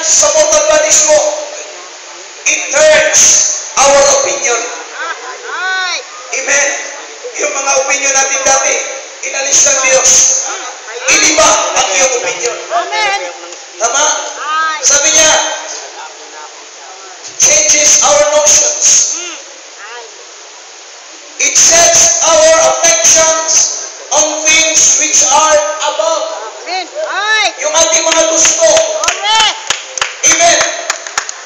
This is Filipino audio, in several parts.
sa mortal bodies mo, it turns our opinion. Amen. Yung mga opinion natin dati, inalis ng Diyos. Iniba ang iyong opinion. Amen. Tama? Sabi niya, changes our notions. It sets our affections on things which are above. Amen. Yung ating mga gusto. Amen.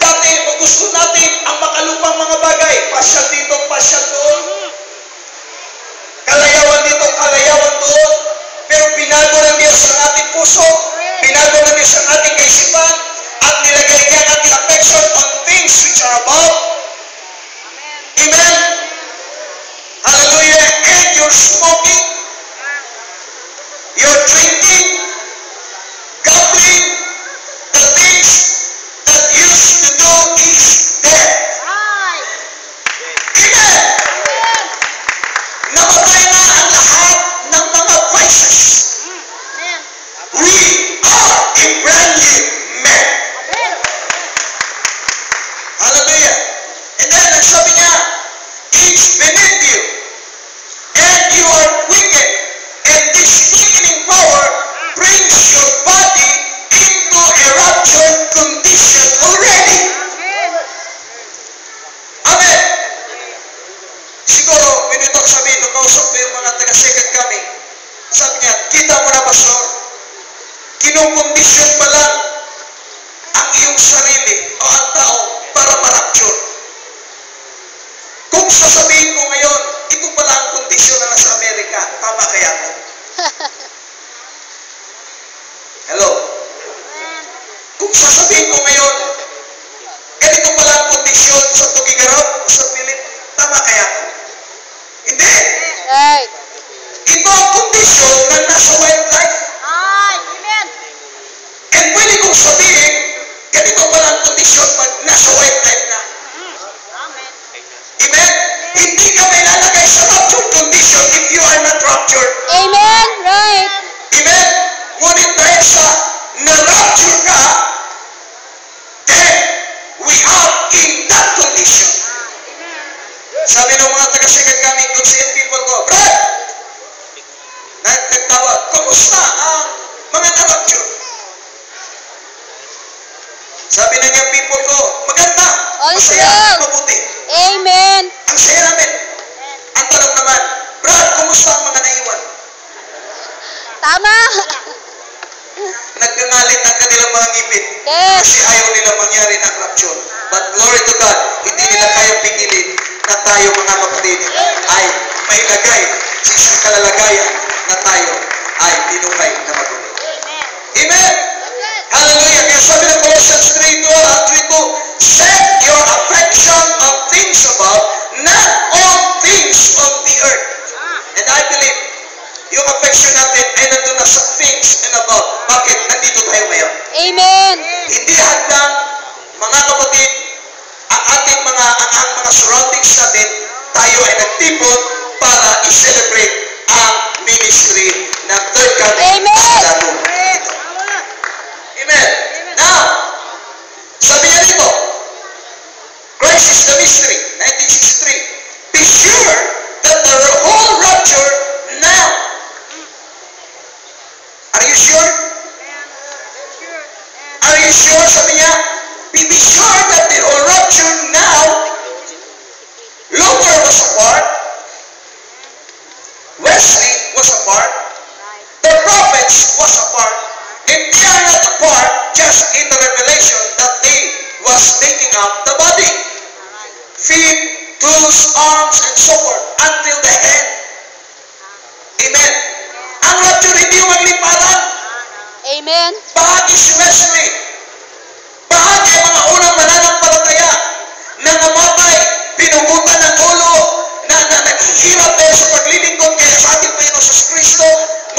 Dati, pag gusto natin ang makalupang mga bagay, pasyal dito, pasyal doon. Kalayawan dito, kalayawan doon. Pero binago ng Diyos ang ating puso, binago ng Diyos ang ating kaisipan, at nilagay niya ang ating affection on things which are above. Amen. Hallelujah. And you're smoking, you're drinking, gambling, the things that used to do is dead. Amen. Namatay na ang lahat ng mga vices. We are a brand new man. Hallelujah. And then, ang sabi niya, it's beneath you, and you are wicked, and this quickening power brings your body into a raptured condition already. Amen. Siguro, minito sabi, nung kausap ko yung mga taga-second coming, sabi niya, kita mo na, Pastor, kinukondisyon pa lang ang iyong sarili o ang tao para ma-rapture. Kung sasabihin ko ngayon, ito pala ang kondisyon na nasa Amerika, tama kaya ako? Hello? Kung sasabihin ko ngayon, ganito pala ang kondisyon sa Tugigaraw o sa Philip, tama kaya ako? Hindi. Ito ang kondisyon na nasa wildlife. And pwede kong sabihin, ganito pala ang kondisyon pag nasa wildlife na. Amen? Hindi ka may lalagay sa raptured condition if you are not raptured. Amen. Right. Amen? Ngunit dahil sa na-rapture ka, then we are in that condition. Sabi ng mga taga-second coming doon sa yung people ko, Brad! Nagtawag, kumusta ang mga na-rapture? Sabi na niya people ko, maganda, masaya, mabuti. Amen. Ang saya namin. Ang tanong naman, Brad, kumusta ang mga naiwan? Tama. Nagngangalit ang kanilang mga ngipin. Yes. Kasi ayaw nila mangyari ng rapture. But glory to God, hindi nila kayang pigilin na tayo mga kapatid ay may lagay sa isang kalalagayan na tayo ay binuhay na magulo. Amen? Hallelujah. Kaya sabi ng Colossians 3:2, set your affection on things above, not on things on the earth. And I believe, yung affection natin ay nandun na sa things and above. Bakit? Nandito tayo ngayon. Amen. Hindi handang, mga kapatid, ang ating mga surroundings natin, tayo ay nagtipon para i-celebrate ang ministry ng third coming Amen. sa lalo. Amen. Now, sabi niya dito, Christ is the mystery, 1963. Be sure that the whole rapture now. Are you sure? Are you sure? Sabi niya, be sure that the whole rapture now, Luther was apart, Wesley was apart, the prophets was apart, and they are not apart just in the revelation that they was making up the body. Feet, toes, arms, and so forth, until the head. Amen. Ang rapture hindi yung magliparan. Amen. Bahagi si Wesley. Bahagi ang mga unang mananampalataya na namatay, pinugutan ng ulo, na naghihirap dahil sa paglilingkod kaya sa ating Panginoon sa Kristo.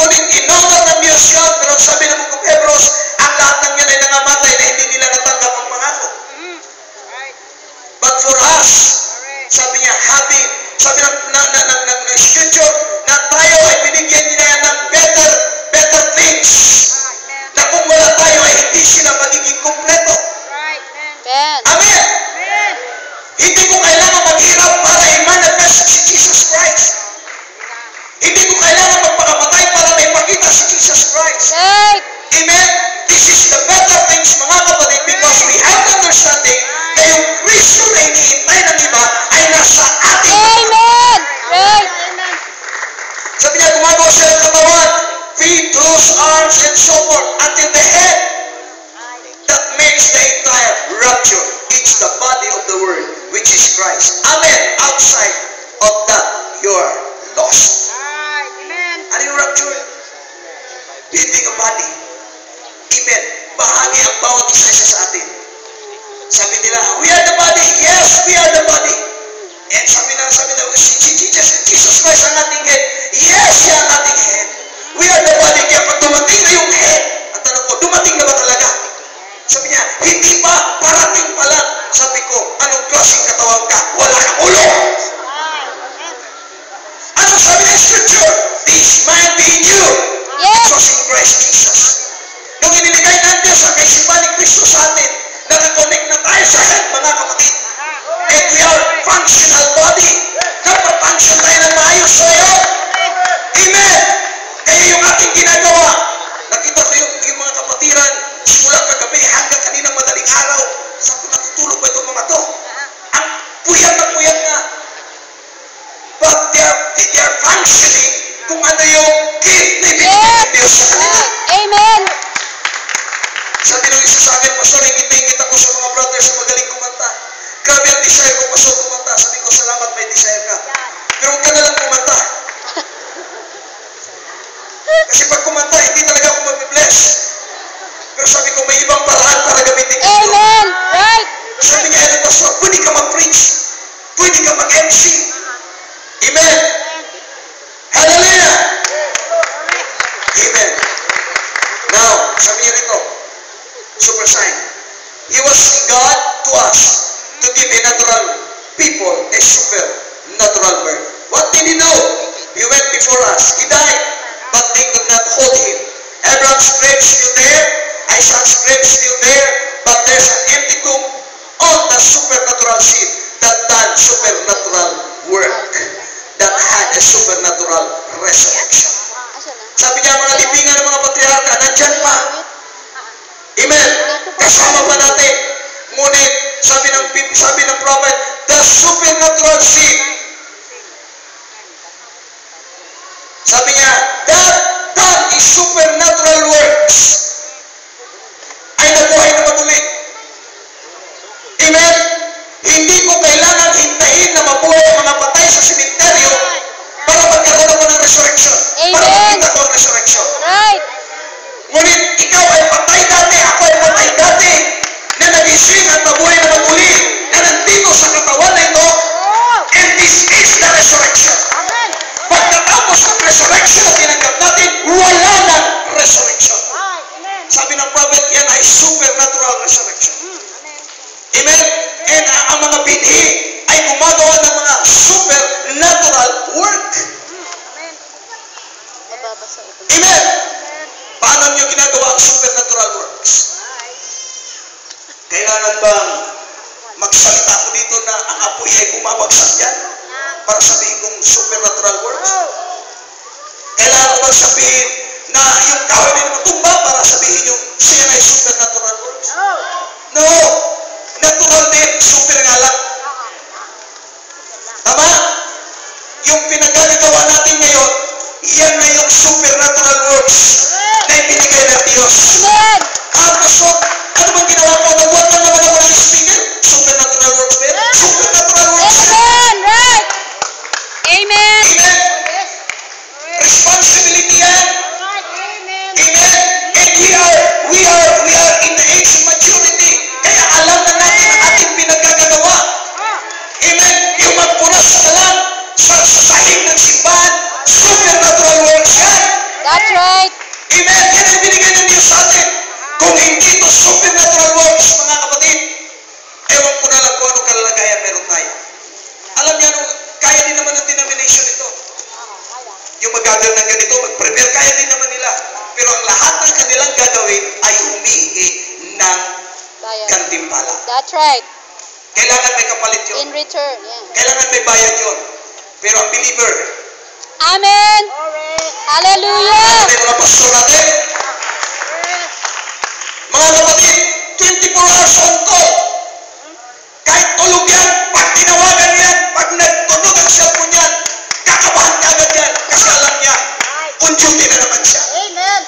Ngunit inonor ng Diyos yun, pero sabi ng Book of Hebrews, ang lahat ng yan ay nangamatay na hindi nila natanggap ang pangako. But for us, sabi niya, sabi ng scripture, na tayo ay binigyan niya ng better things. Na kung wala tayo ay hindi sila magiging kumpleto. siya ng katawan, feet, toes, arms, and so forth, until the head. That makes the entire rapture. It's the body of the Word, which is Christ. Amen. Outside of that, you are lost. Ano yung rapture? Building a body. Amen. Bahagi ang bawat isa sa atin. Sabi nila, we are the body. Yes, we are the body. And sabi na, si Jesus Christ ang ating head. Yes, siya ang ating head. We are the body. Kaya pag dumating na yung head, ang tanong ko, dumating na ba talaga? Sabi niya, hindi pa, parating pa lang. Sabi ko, anong klaseng katawan ka? Wala kang ulo. Ano sabi ng Scripture? This man be in you. Yes. It was in Christ Jesus. Nung inibigay ng Diyos ang kaisipan ni Kristo sa atin, nakakonect na tayo sa head, mga kapatid. And we are functional body. Nagpa-function tayo ng maayos sa iyo. Amen. Kaya yung ating ginagawa, nakita ko yung mga kapatiran, simula kagabi hanggang kaninang madaling araw, sabi ko, natutulog ba itong mga to? Ang puyat na puyat nga. But they are functioning kung ano yung gift na ibigay ng Diyos sa kanila. Amen. Sabi nung isa sa akin, Pastor, ingit ako sa mga brothers na magaling kumanta. Grabe ang desire ko, Pastor, kumanta. Sabi ko, salamat, may desire ka. Pero huwag ka na lang kumanta. Kasi pag kumanta, hindi talaga ako mag-bless. Pero sabi ko, may ibang paraan para gamitin ko. Amen. Right. Sabi niya, Pastor, pwede ka mag-preach. Pwede ka mag-MC. Amen. Hallelujah. Amen. Now, sabi niya rito, super sign. He was God to us to give a natural people a supernatural birth. What did he do? He went before us. He died, but they could not hold him. Abraham's grave still there. Isaac's grave still there. But there's an empty tomb on the supernatural seed that done supernatural work. That had a supernatural resurrection. Sabi niya, mga libingan ng mga patriarka, nandyan pa. Amen. Kasama pa natin. Ngunit, sabi ng prophet, the supernatural seed. Sabi niya, that is supernatural works. Ay nabuhay na muli. Amen. Hindi ko kailangan hintayin na mabuhay ang mga patay sa simenteryo para magkaroon ako ng resurrection. Para makita ko ang resurrection. Right. Ngunit ikaw ay patay dati, ako ay patay dati, na nagising at mabuhay na maguli, na nandito sa katawan na ito, and this is the resurrection. Pagkatapos ng resurrection na tinanggap natin, wala ng resurrection. Sabi ng prophet, yan ay supernatural resurrection. Amen? And ang mga binhi ay gumagawa ng mga supernatural work. Amen? Paano niyo ginagawa ang supernatural works? Kailangan bang magsalita ko dito na ang apoy ay bumabagsak yan para sabihin kong supernatural works? Kailangan ko bang sabihin na yung kahoy ay matumba para sabihin yung siya ay supernatural works? No! Natural din, super nga lang. Tama? Yung pinagagawa natin ngayon, yan na yung supernatural works na ibinigay ng Diyos. Amen. Pastor, ano bang ginawa ko? Nagbuhat lang naman ako ng speaker. Supernatural works ba yan? Supernatural works. Amen. Right. Amen. Amen. Responsibility yan. Amen. And we are in the age of maturity. Kaya alam na natin ang ating pinagagagawa. Amen. Yung magpunas sa lang sa sahig ng simbahan, supernatural works yan. That's right. Amen. Yan ang binigay ng Diyos sa atin. Kung hindi ito supernatural works, mga kapatid, ewan ko na lang kung anong kalalagayan meron tayo. Alam niya, kaya din naman ng denomination ito. Yung magagawin ng ganito, mag-prepare, kaya din naman nila. Pero ang lahat ng kanilang gagawin ay humihingi ng gantimpala. That's right. Kailangan may kapalit yun. In return. Yeah. Kailangan may bayad yun. Pero ang believer, Amen. Hallelujah. ano yung mga pastor natin? Mga kapatid, 24 hours on call. Kahit tulog yan, pag tinawagan yan, pag nagtunog ang cellphone yan, kakabahan ka agad yan. Kasi alam niya, duty na naman siya. Amen.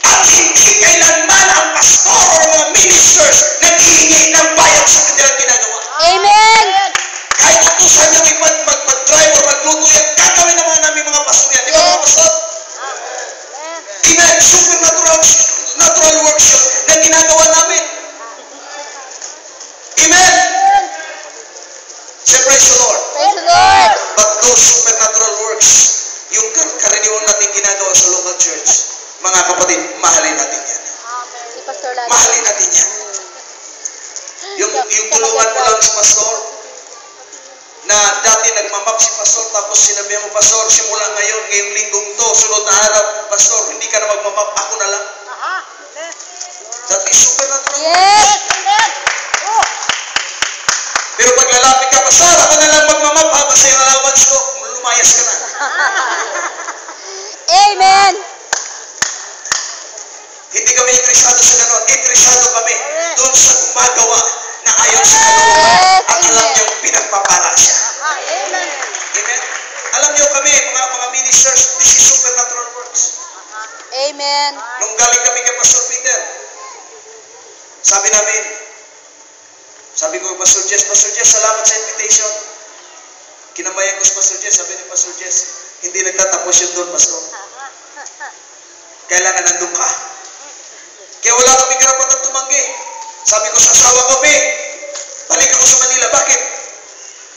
At hindi kailanman ang pastor o mga ministers naghihingi ng bayad sa kanilang ginagawa. Amen. Kahit utusan nyo mag-drive o magluto yan, gagawin naman namin mga pastor yan. Di ba mga pastor? Amen. Supernatural works yun na ginagawa namin. Amen. Say praise the Lord. Praise the Lord. But those supernatural works, yung karaniwan natin ginagawa sa local church, mga kapatid, mahalin natin yan. Si Pastor Lalo. Mahalin natin yan. Yung tulungan mo lang si pastor, na dati nagmamap si pastor, tapos sinabi mo, pastor, simula ngayon, ngayong linggong to, sunod na araw, pastor, hindi ka na magmamap, ako na lang. That is supernatural. Yes. Pero pag lalapit ka, pastor, ako na lang magmamap, ha, basta yung allowance ko, lumayas ka na. Amen. Hindi kami interesado sa ganon. Interesado kami doon sa gumagawa na ayon sa kalooban at alam niyong pinagpapala siya. Amen? Alam niyo kami, mga ministers, this is supernatural works. Amen. Nung galing kami kay Pastor Peter, sabi ko, Pastor Jess, salamat sa invitation. Kinamayan ko si Pastor Jess, sabi ni Pastor Jess, hindi nagtatapos yun doon, Pastor. Kailangan nandun ka. Kaya wala kami karapatan tumanggi. Sabi ko sa asawa ko, balik ako sa Manila. Bakit?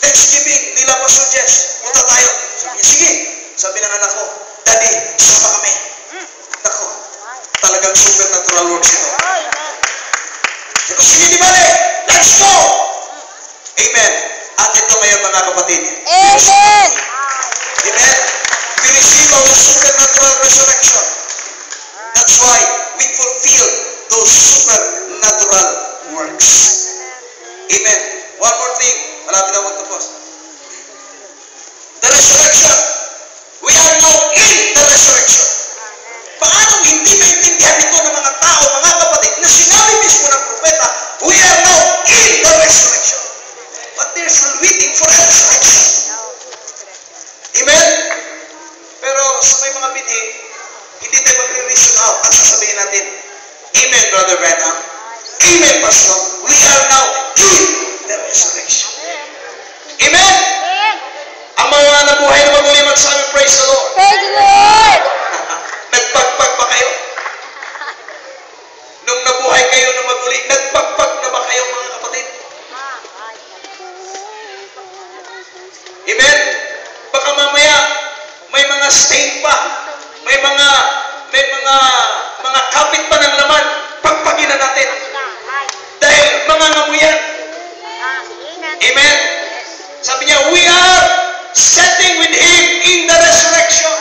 Thanksgiving nila Pastor Jess. Punta tayo. Sabi niya, sige. Sabi ng anak ko, Daddy, sama kami. Nako, talagang supernatural works ito. Sabi ko, sige, di bale. Let's go! Amen. At ito ngayon mga kapatid. Amen. Amen. We receive our supernatural resurrection. That's why we fulfill those supernatural works. Amen. One more thing. Malapit na magtapos. The resurrection. We are now in the resurrection. Paano hindi maintindihan ito ng mga tao, mga kapatid, na sinabi mismo ng propeta, we are now in the resurrection. But they're still waiting for a resurrection. Amen? Pero sa may mga binhi, hindi tayo mag-reason out at sasabihin natin, Amen, Brother Branham. Amen, Pastor. We are now in the resurrection. Amen? Ang mga nabuhay na maguli magsabi, praise the Lord. Praise the Lord. Nagpagpag ba kayo? Nung nabuhay kayo na maguli, nagpagpag na ba kayo mga kapatid? Amen? Baka mamaya, may mga stain pa, may mga kapit pa ng laman, pagpagin na natin. Dahil mga ngamuyan. Amen? Sabi niya, we are setting with Him in the resurrection.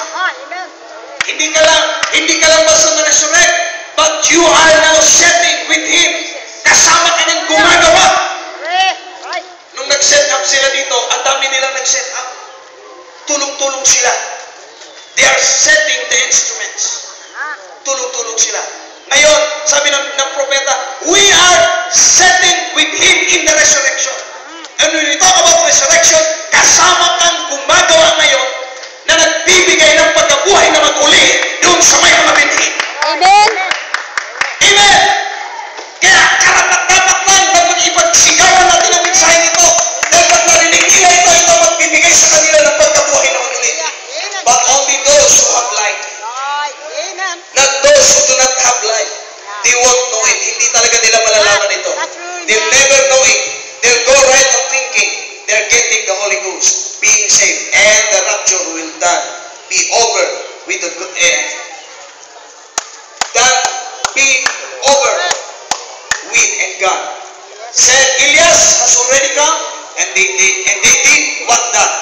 Hindi ka lang basta na-resurrect, but you are now setting with Him. Kasama ka ng gumagawa. Nung nag-set up sila dito, ang dami nilang nag-set up. Tulong-tulong sila. They are setting the instruments. Tulong-tulong sila. Ngayon, sabi ng propeta, we are setting with Him in the resurrection. And when we talk about resurrection, kasama kang gumagawa ngayon na nagbibigay ng pagkabuhay na mag-uli doon sa may mga binhi. Amen. Amen! Kaya karapat-dapat lang na mag-ipagsigawan natin ang mensahe ito. Dahil pag narinig nila ito magbibigay sa kanila ng pagkabuhay na mag-uli. But only those who have life. Not those who do not have life. They won't know it. Hindi talaga nila malalaman ito. They'll never know it. They'll go right on thinking they're getting the Holy Ghost, being saved, and the rapture will done, be over with the good end. Done, be over with and gone. Said Elias has already come, and they did what done,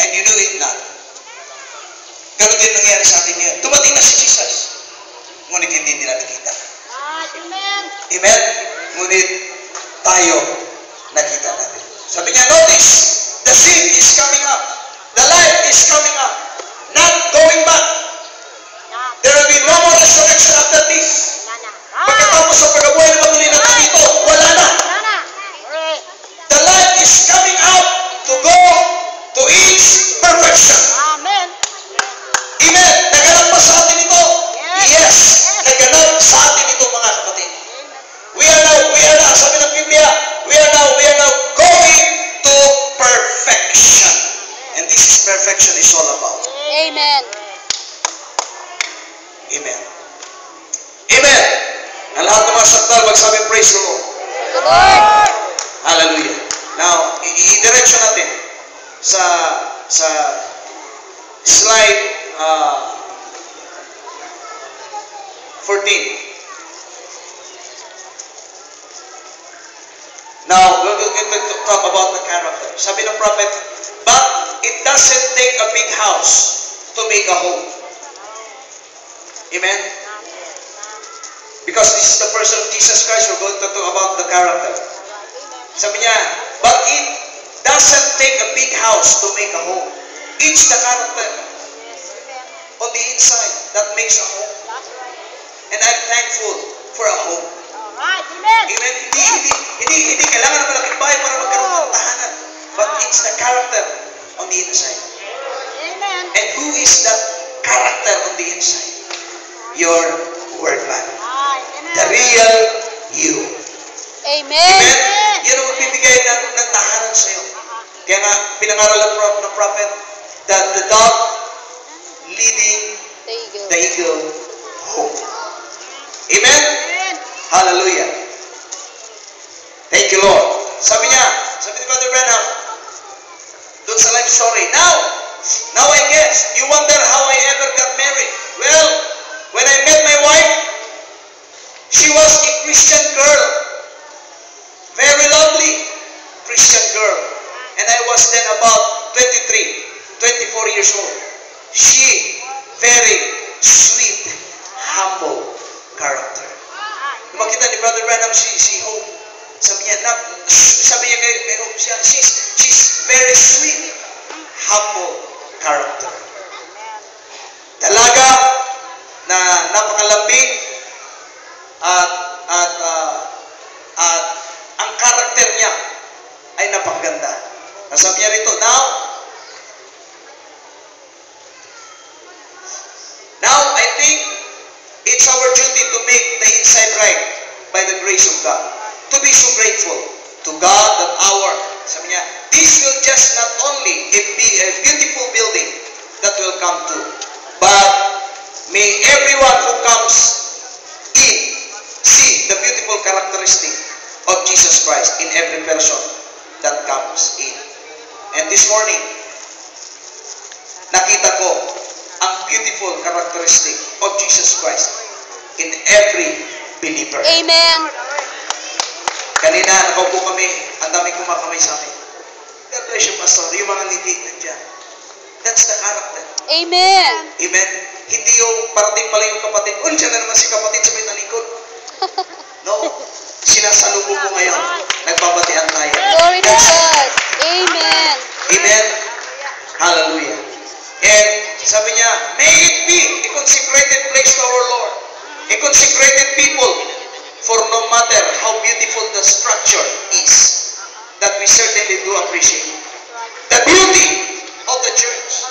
and you do it not. Ganun din nangyari sa atin ngayon. Dumating na si Jesus, ngunit hindi nila nakita. Amen? Ngunit tayo nakita natin. Sabi niya, notice, the seed is coming up. The life is coming up. Not going back. There will be no more resurrection after this. Pagkatapos sa pagkabuhay na maguli natin dito, wala na. The life is coming out to go to its perfection. Amen? perfection is all about. Amen. Amen. Amen. Na lahat ng mga sakdal, magsabi, praise the Lord. The Lord. Hallelujah. Now, i-direction natin sa slide 14. Now, we're going to talk about the character. Sabi ng prophet, but it doesn't take a big house to make a home. Amen? Because this is the person of Jesus Christ, we're going to talk about the character. Sabi niya, but it doesn't take a big house to make a home. It's the character on the inside that makes a home. And I'm thankful for a home. Amen. Amen. Hindi kailangan ng malaking bahay para magkaroon ng tahanan. But it's the character on the inside. Amen. And who is that character on the inside? Your word man. The real you. Amen. Amen? Yan ang magbibigay ng tahanan sa'yo. Kaya nga, pinangaral ng prophet that the dog leading the eagle home. Amen? Hallelujah. Thank you, Lord. Sabi niya, sabi ni Brother Branham, doon sa life story, now I guess, you wonder how I ever got married. Well, when I met my wife, she was a Christian girl. Very lovely Christian girl. And I was then about 24 years old. She, very sweet, humble character. Nung makita ni Brother Branham si Hope, sabi niya kay Hope, she's very sweet, humble character. Dalaga na napakalambing at ang karakter niya ay napakaganda. Nasabi niya rito, now I think it's our duty to make the inside right by the grace of God. To be so grateful to God that sabi niya, this will just not only be a beautiful building that will come to, but may everyone who comes in see the beautiful characteristic of Jesus Christ in every person that comes in. And this morning, nakita ko ang beautiful characteristic of Jesus Christ in every believer. Amen. Kanina, nakaupo kami, ang daming kumakamay sa amin. God bless you, Pastor. Yung mga ngiti nandiyan. That's the character. Amen. Amen? Hindi yung parating pala yung kapatid. Uy, siya na naman si kapatid sa may talikod. No. Sinasalubong ko ngayon. Nagbabatian tayo. Glory to God. Amen. Amen? Hallelujah. And sabi niya, may it be a consecrated place to our Lord. A consecrated people. For no matter how beautiful the structure is, that we certainly do appreciate. The beauty of the church.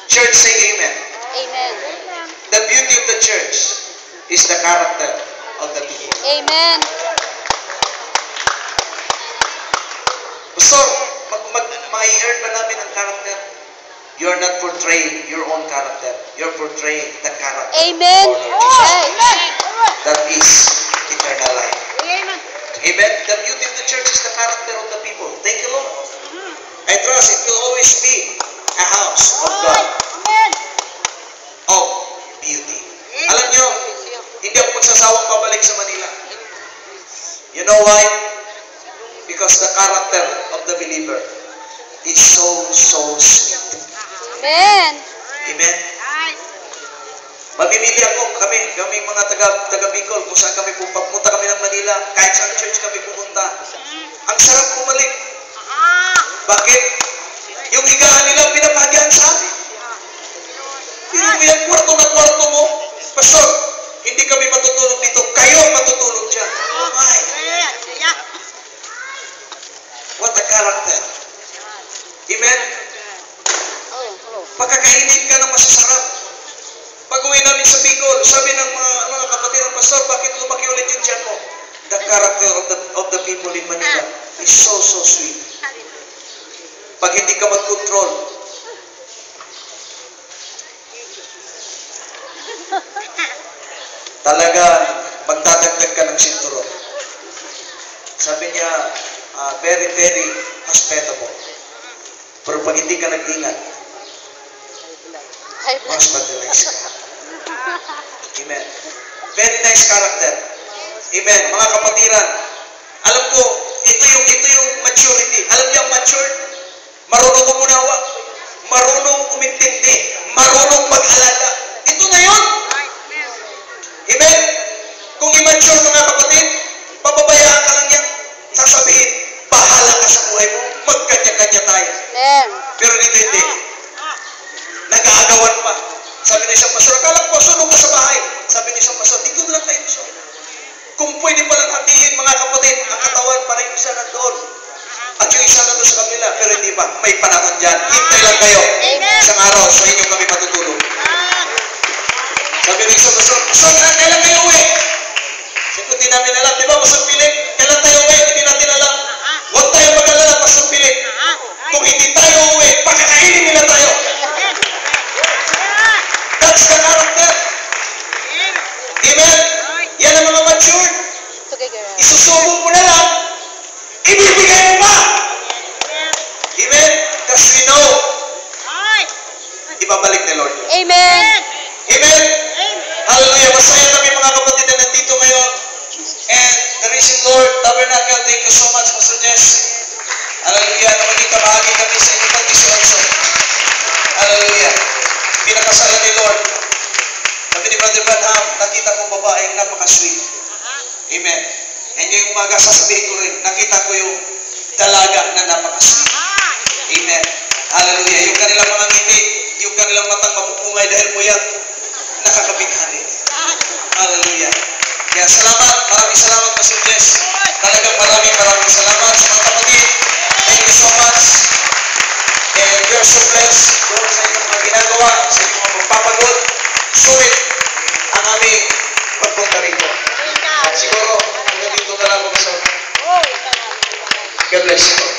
Church, say amen. Amen. The beauty of the church is the character of the people. Amen. So, ma-earn ba namin ang character? You're not portraying your own character. You're portraying the character Amen. of our Lord Jesus. Yes. That is eternal life. Amen. Amen. The beauty of the church is the character of the people. Thank you, Lord. I trust it will always be a house of God of beauty. Alam nyo, hindi ako magsasawang pabalik sa Manila. You know why? Because the character of the believer is so sweet. Amen. Amen. Mamimili kami mga taga Bicol, kung saan kami pupunta kami ng Manila, kahit saan church kami pupunta. Ang sarap bumalik. Bakit? Yung higaan nila, pinapahadian sa amin. Hindi mo yan, kwarto na kwarto mo. Pastor, hindi kami matutulog dito. Kayo matutulog dyan. Oh my. What a character. Amen? Pagkakainin ka ng masasarap. Pag-uwi namin sa Bicol, sabi ng mga kapatid ng pastor, bakit lumaki ulit yung tiyan mo? The character of the people in Manila is so sweet. Pag hindi ka mag-control, talagang magdadagdag ka ng sinturon. Sabi niya, very, very hospitable. Pero pag hindi ka nag-ingat, mas madalas ka. Amen. Very nice character. Amen. Mga kapatiran, alam ko, ito yung maturity. Alam niyo ang mature? Marunong umunawa, marunong umintindi, marunong mag-alaga. Ito na yun. Amen. Kung immature mga kapatid, pababayaan ka lang yan. Sasabihin, bahala ka sa buhay mo. Magkanya-kanya tayo. Amen. Pero dito hindi. Nag-aagawan pa. Sabi ni isang pastor, akala ko, sunod ka sa bahay. Sabi ni isang pastor, dito lang tayo gusto. Kung pwede palang hatiin mga kapatid, ang katawan para yung isa nandoon. At yung isa nandoon sa kabila, pero hindi pa. May panahon dyan. Hintay lang kayo. Isang araw, sa inyo kami matutulog. Sabi ni isang pastor, kailan kayo uwi? Sabi, hindi namin alam. Di ba, Pastor Philip? Kailan tayo uwi? Hindi natin alam. Huwag tayo mag-alala, Pastor Philip. Kung hindi tayo uwi, pakakainin nila tayo. That's the character. Amen? Yan ang mga mature. Isusubok mo na lang, ibibigay mo pa. Amen? Because we know, ibabalik ni Lord. Amen. Amen? Hallelujah. Masaya kami mga kapatid na nandito ngayon. And the reason Lord, Tabernacle, thank you so much, Pastor Jess. Hallelujah. Na maging kabahagi kami sa inyong pag-18. Hallelujah. Pinakasalan ni Lord. Sabi ni Brother Branham, nakita ko babaeng napaka-sweet. Amen. And ngayong umaga, sasabihin ko rin, nakita ko yung dalaga na napaka-sweet. Amen. Hallelujah. Yung kanilang mga ngiti, yung kanilang matang mapupungay dahil puyat, nakakabighani. Hallelujah. Kaya salamat, maraming salamat, Pastor Jess. Talagang maraming salamat sa mga kapatid. Thank you so much. And we are so blessed doon sa inyong mga ginagawa, sa inyong mga pagpapagod. Sulit ang aming pagpunta rito. At siguro, hanggang dito na lang ako, Pastor. God bless you.